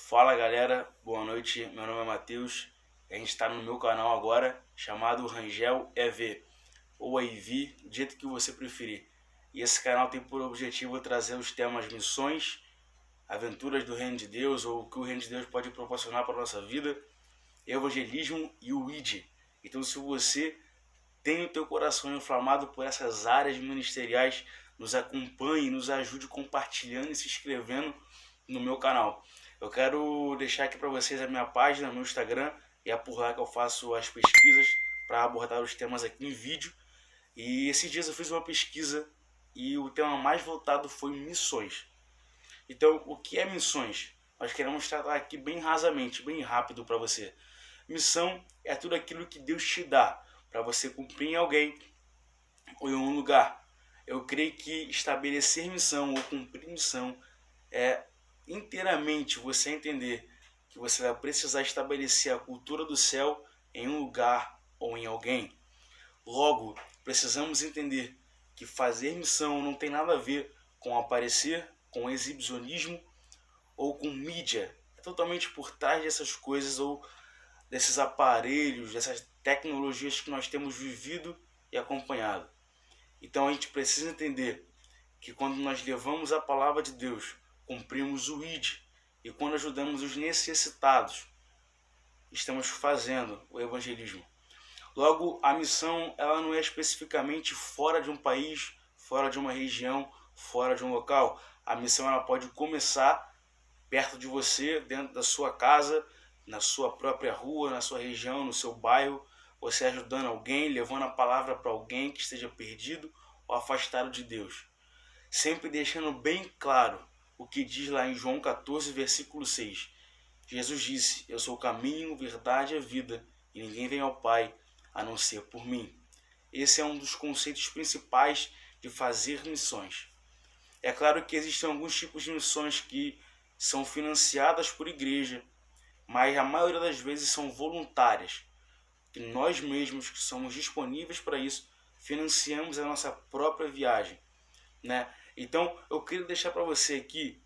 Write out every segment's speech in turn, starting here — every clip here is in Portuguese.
Fala galera, boa noite, meu nome é Matheus. A gente está no meu canal agora, chamado Rangel EV, ou AV, do jeito que você preferir. E esse canal tem por objetivo trazer os temas missões, aventuras do Reino de Deus, ou o que o Reino de Deus pode proporcionar para a nossa vida, evangelismo e o ID. Então se você tem o teu coração inflamado por essas áreas ministeriais, nos acompanhe, nos ajude compartilhando e se inscrevendo no meu canal. Eu quero deixar aqui para vocês a minha página no Instagram, e é por lá que eu faço as pesquisas para abordar os temas aqui em vídeo. E esses dias eu fiz uma pesquisa e o tema mais votado foi missões. Então, o que é missões? Nós queremos tratar aqui bem rasamente, bem rápido para você. Missão é tudo aquilo que Deus te dá para você cumprir em alguém ou em um lugar. Eu creio que estabelecer missão ou cumprir missão é inteiramente você entender que você vai precisar estabelecer a cultura do céu em um lugar ou em alguém. Logo, precisamos entender que fazer missão não tem nada a ver com aparecer, com exibicionismo ou com mídia. É totalmente por trás dessas coisas ou desses aparelhos, dessas tecnologias que nós temos vivido e acompanhado. Então a gente precisa entender que quando nós levamos a palavra de Deus, cumprimos o ID, e quando ajudamos os necessitados, estamos fazendo o evangelismo. Logo, a missão ela não é especificamente fora de um país, fora de uma região, fora de um local. A missão ela pode começar perto de você, dentro da sua casa, na sua própria rua, na sua região, no seu bairro, você ajudando alguém, levando a palavra para alguém que esteja perdido ou afastado de Deus. Sempre deixando bem claro o que diz lá em João 14, versículo 6. Jesus disse: eu sou o caminho, verdade e a vida, e ninguém vem ao Pai a não ser por mim. Esse é um dos conceitos principais de fazer missões. É claro que existem alguns tipos de missões que são financiadas por igreja, mas a maioria das vezes são voluntárias, que nós mesmos que somos disponíveis para isso, financiamos a nossa própria viagem, né? Então eu queria deixar para você aqui,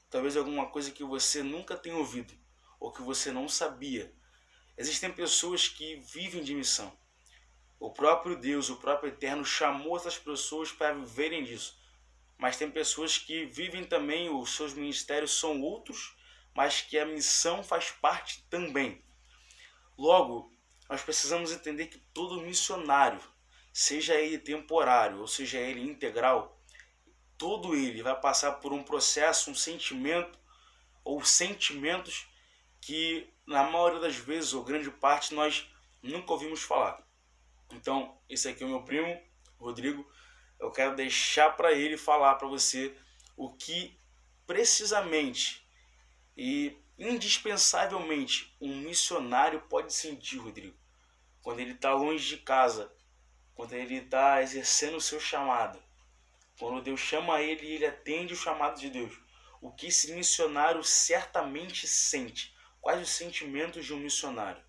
talvez alguma coisa que você nunca tenha ouvido, ou que você não sabia. Existem pessoas que vivem de missão. O próprio Deus, o próprio Eterno chamou essas pessoas para viverem disso. Mas tem pessoas que vivem também, os seus ministérios são outros, mas que a missão faz parte também. Logo, nós precisamos entender que todo missionário, seja ele temporário ou seja ele integral, todo ele vai passar por um processo, um sentimento ou sentimentos que na maioria das vezes, ou grande parte, nós nunca ouvimos falar. Então, esse aqui é o meu primo, Rodrigo. Eu quero deixar para ele falar para você o que precisamente e indispensavelmente um missionário pode sentir, Rodrigo, quando ele está longe de casa, quando ele está exercendo o seu chamado, quando Deus chama ele e ele atende o chamado de Deus. O que esse missionário certamente sente? Quais os sentimentos de um missionário?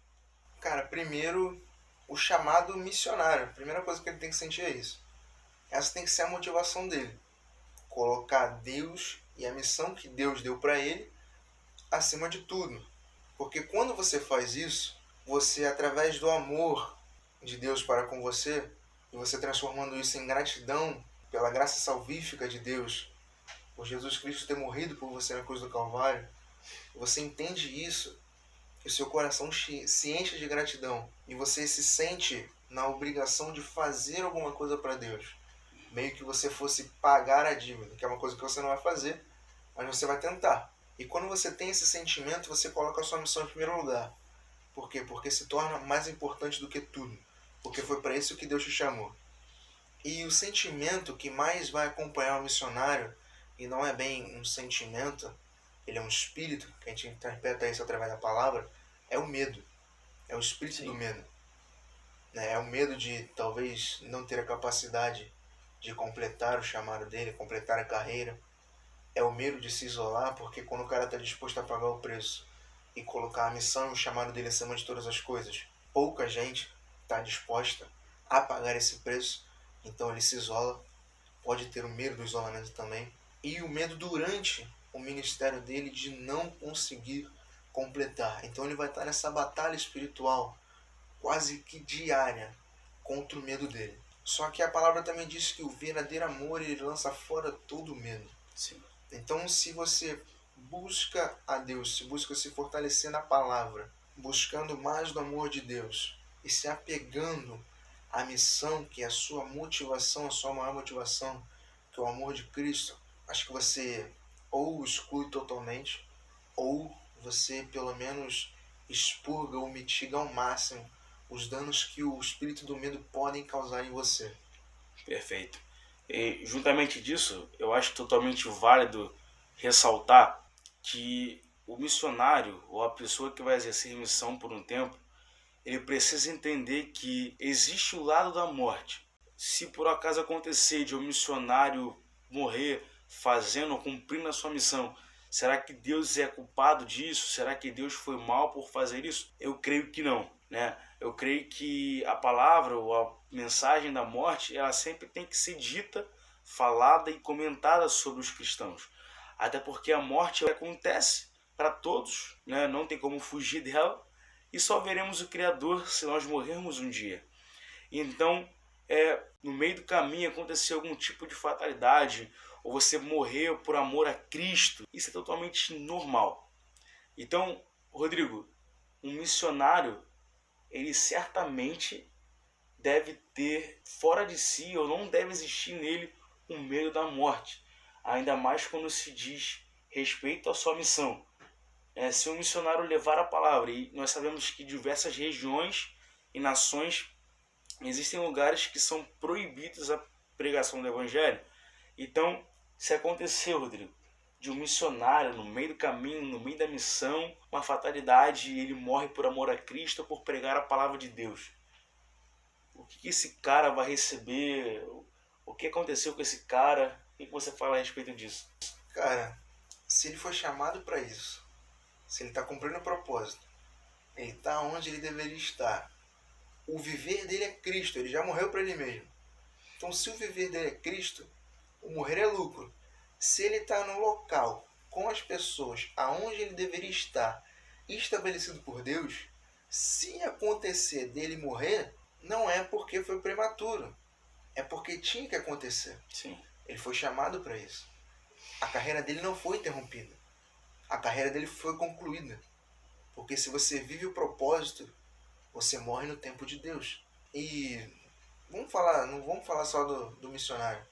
Cara, primeiro, o chamado missionário. A primeira coisa que ele tem que sentir é isso. Essa tem que ser a motivação dele. Colocar Deus e a missão que Deus deu para ele acima de tudo. Porque quando você faz isso, você, através do amor de Deus para com você, e você transformando isso em gratidão pela graça salvífica de Deus, por Jesus Cristo ter morrido por você na cruz do Calvário, você entende isso, e o seu coração se enche de gratidão, e você se sente na obrigação de fazer alguma coisa para Deus. Meio que você fosse pagar a dívida, que é uma coisa que você não vai fazer, mas você vai tentar. E quando você tem esse sentimento, você coloca a sua missão em primeiro lugar. Por quê? Porque se torna mais importante do que tudo. Porque foi para isso que Deus te chamou. E o sentimento que mais vai acompanhar o missionário, e não é bem um sentimento, ele é um espírito, que a gente interpreta isso através da palavra, é o medo. É o espírito Sim. do medo. É o medo de talvez não ter a capacidade de completar o chamado dele, completar a carreira. É o medo de se isolar, porque quando o cara está disposto a pagar o preço e colocar a missão e o chamado dele acima de todas as coisas, pouca gente está disposta a pagar esse preço, então ele se isola. Pode ter o medo do isolamento também. E o medo durante o ministério dele de não conseguir completar. Então ele vai estar nessa batalha espiritual quase que diária contra o medo dele. Só que a palavra também diz que o verdadeiro amor ele lança fora todo medo. Sim. Então se você busca a Deus, se busca se fortalecer na palavra, buscando mais do amor de Deus e se apegando à missão, que é a sua motivação, a sua maior motivação, que é o amor de Cristo, acho que você ou o exclui totalmente, ou você pelo menos expurga ou mitiga ao máximo os danos que o espírito do medo podem causar em você. Perfeito. E juntamente disso, eu acho totalmente válido ressaltar que o missionário ou a pessoa que vai exercer missão por um tempo, ele precisa entender que existe o lado da morte. Se por acaso acontecer de um missionário morrer fazendo ou cumprindo a sua missão, será que Deus é culpado disso? Será que Deus foi mal por fazer isso? Eu creio que não, né? Eu creio que a palavra ou a mensagem da morte, ela sempre tem que ser dita, falada e comentada sobre os cristãos. Até porque a morte acontece para todos, né? Não tem como fugir dela, e só veremos o Criador se nós morrermos um dia. Então, no meio do caminho acontecer algum tipo de fatalidade, ou você morrer por amor a Cristo, isso é totalmente normal. Então, Rodrigo, um missionário, ele certamente deve ter fora de si, ou não deve existir nele, o medo da morte. Ainda mais quando se diz respeito à sua missão. Se um missionário levar a palavra, e nós sabemos que diversas regiões e nações existem lugares que são proibidos a pregação do evangelho. Então, se acontecer, Rodrigo, de um missionário no meio do caminho, no meio da missão, uma fatalidade, e ele morre por amor a Cristo, por pregar a palavra de Deus, o que esse cara vai receber? O que aconteceu com esse cara? O que você fala a respeito disso? Cara, se ele foi chamado para isso, se ele está cumprindo o propósito, ele está onde ele deveria estar, o viver dele é Cristo, ele já morreu para ele mesmo. Então, se o viver dele é Cristo, o morrer é lucro. Se ele está no local, com as pessoas, aonde ele deveria estar, estabelecido por Deus, se acontecer dele morrer, não é porque foi prematuro, é porque tinha que acontecer. Sim. Ele foi chamado para isso. A carreira dele não foi interrompida. A carreira dele foi concluída. Porque se você vive o propósito, você morre no tempo de Deus. E não vamos falar só do missionário.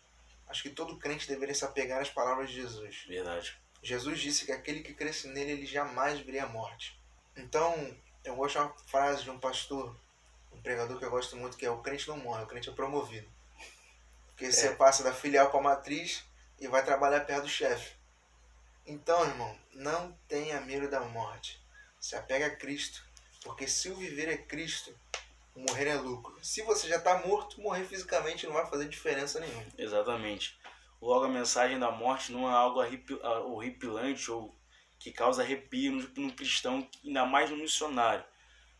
Acho que todo crente deveria se apegar às palavras de Jesus. Verdade. Jesus disse que aquele que cresce nele, ele jamais veria a morte. Então, eu gosto de uma frase de um pastor, um pregador que eu gosto muito, que é: o crente não morre, o crente é promovido. Porque você passa da filial para a matriz e vai trabalhar perto do chefe. Então, irmão, não tenha medo da morte. Se apega a Cristo. Porque se o viver é Cristo, o morrer é lucro. Se você já está morto, morrer fisicamente não vai fazer diferença nenhuma. Exatamente. Logo, a mensagem da morte não é algo horripilante ou que causa arrepio no cristão, ainda mais no missionário.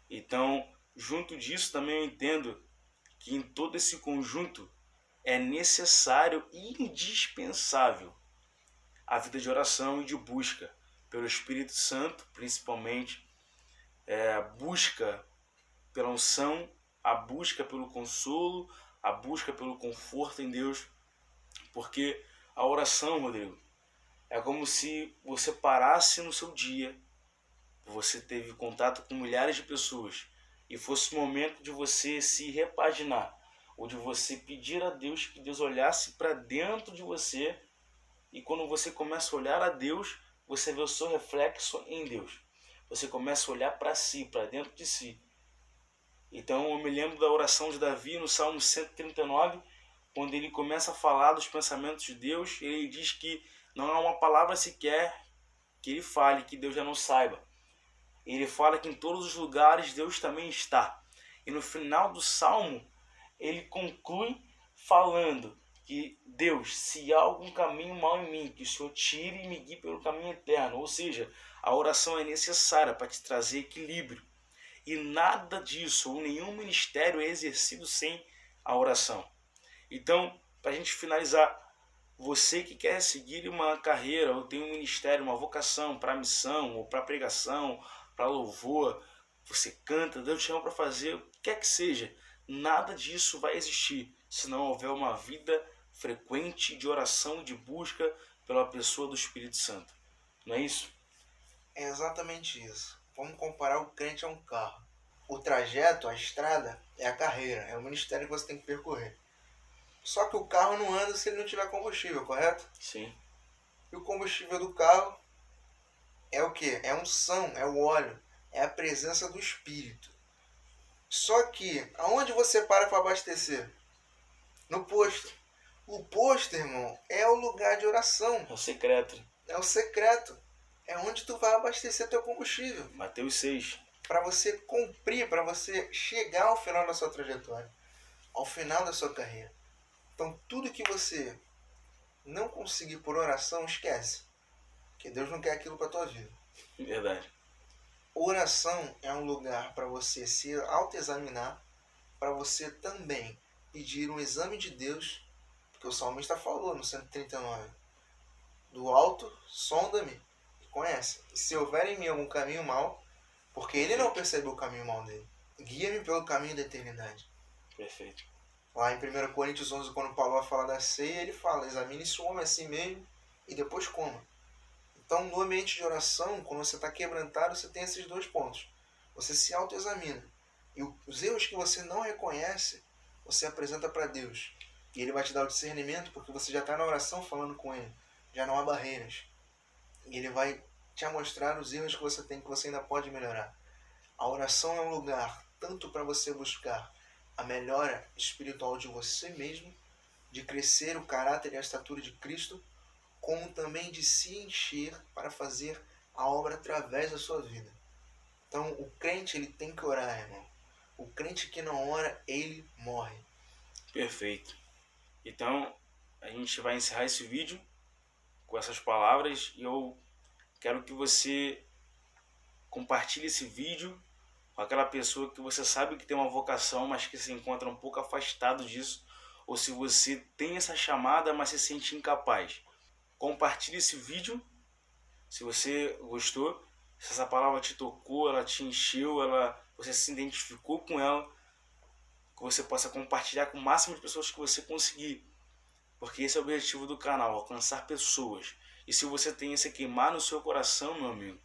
Então, junto disso, também eu entendo que em todo esse conjunto é necessário e indispensável a vida de oração e de busca pelo Espírito Santo, principalmente, a busca pela unção, a busca pelo consolo, a busca pelo conforto em Deus, porque a oração, Rodrigo, é como se você parasse no seu dia, você teve contato com milhares de pessoas, e fosse o momento de você se repaginar, ou de você pedir a Deus que Deus olhasse para dentro de você, e quando você começa a olhar a Deus, você vê o seu reflexo em Deus. Você começa a olhar para si, para dentro de si. Então eu me lembro da oração de Davi no Salmo 139, quando ele começa a falar dos pensamentos de Deus, ele diz que não há uma palavra sequer que ele fale, que Deus já não saiba. Ele fala que em todos os lugares Deus também está. E no final do Salmo, ele conclui falando que: Deus, se há algum caminho mau em mim, que o Senhor tire e me guie pelo caminho eterno. Ou seja, a oração é necessária para te trazer equilíbrio. E nada disso, ou nenhum ministério é exercido sem a oração. Então, para a gente finalizar, Você que quer seguir uma carreira, ou tem um ministério, uma vocação para missão, ou para pregação, para louvor, você canta, Deus te chama para fazer o que quer que seja. Nada disso vai existir se não houver uma vida frequente de oração e de busca pela pessoa do Espírito Santo. Não é isso? É exatamente isso. Vamos comparar o crente a um carro. O trajeto, a estrada, é a carreira, é o ministério que você tem que percorrer. Só que o carro não anda se ele não tiver combustível, correto? Sim. E o combustível do carro é o quê? É a unção, é o óleo, é a presença do Espírito. Só que, aonde você para abastecer? No posto. O posto, irmão, é o lugar de oração. É o secreto. É o secreto. É onde tu vai abastecer teu combustível. Mateus 6. Para você cumprir, para você chegar ao final da sua trajetória. Ao final da sua carreira. Então, tudo que você não conseguir por oração, esquece. Porque Deus não quer aquilo para tua vida. Verdade. Oração é um lugar para você se autoexaminar, para você também pedir um exame de Deus, porque o salmista falou no 139, do alto, sonda-me e conhece. E se houver em mim algum caminho mau, porque ele não percebeu o caminho mau dele, guia-me pelo caminho da eternidade. Perfeito. Lá em 1 Coríntios 11, quando Paulo vai falar da ceia, ele fala, examine-se o homem a si mesmo e depois coma. Então, no ambiente de oração, quando você está quebrantado, você tem esses dois pontos. Você se autoexamina. E os erros que você não reconhece, você apresenta para Deus. E Ele vai te dar o discernimento, porque você já está na oração falando com Ele. Já não há barreiras. E Ele vai te mostrar os erros que você tem, que você ainda pode melhorar. A oração é um lugar tanto para você buscar a melhora espiritual de você mesmo, de crescer o caráter e a estatura de Cristo, como também de se encher para fazer a obra através da sua vida. Então, o crente ele tem que orar, irmão. O crente que não ora, ele morre. Perfeito. Então, a gente vai encerrar esse vídeo com essas palavras e eu quero que você compartilhe esse vídeo com aquela pessoa que você sabe que tem uma vocação, mas que se encontra um pouco afastado disso, ou se você tem essa chamada, mas se sente incapaz. Compartilhe esse vídeo, se você gostou, se essa palavra te tocou, ela te encheu, você se identificou com ela, que você possa compartilhar com o máximo de pessoas que você conseguir, porque esse é o objetivo do canal, alcançar pessoas. E se você tem esse queimar no seu coração, meu amigo,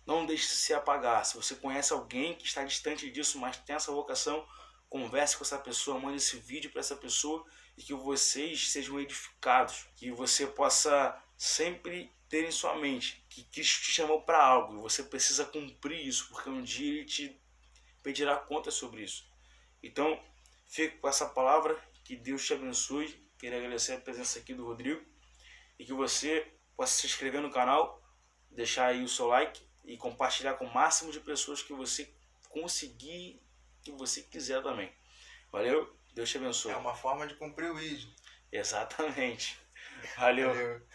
não deixe se apagar. Se você conhece alguém que está distante disso, mas tem essa vocação, converse com essa pessoa, mande esse vídeo para essa pessoa e que vocês sejam edificados, que você possa sempre ter em sua mente que Cristo te chamou para algo e você precisa cumprir isso, porque um dia Ele te pedirá conta sobre isso. Então, fique com essa palavra, que Deus te abençoe. Quero agradecer a presença aqui do Rodrigo e que você possa se inscrever no canal, deixar aí o seu like e compartilhar com o máximo de pessoas que você conseguir, que você quiser também. Valeu? Deus te abençoe. É uma forma de cumprir o vídeo. Exatamente. Valeu.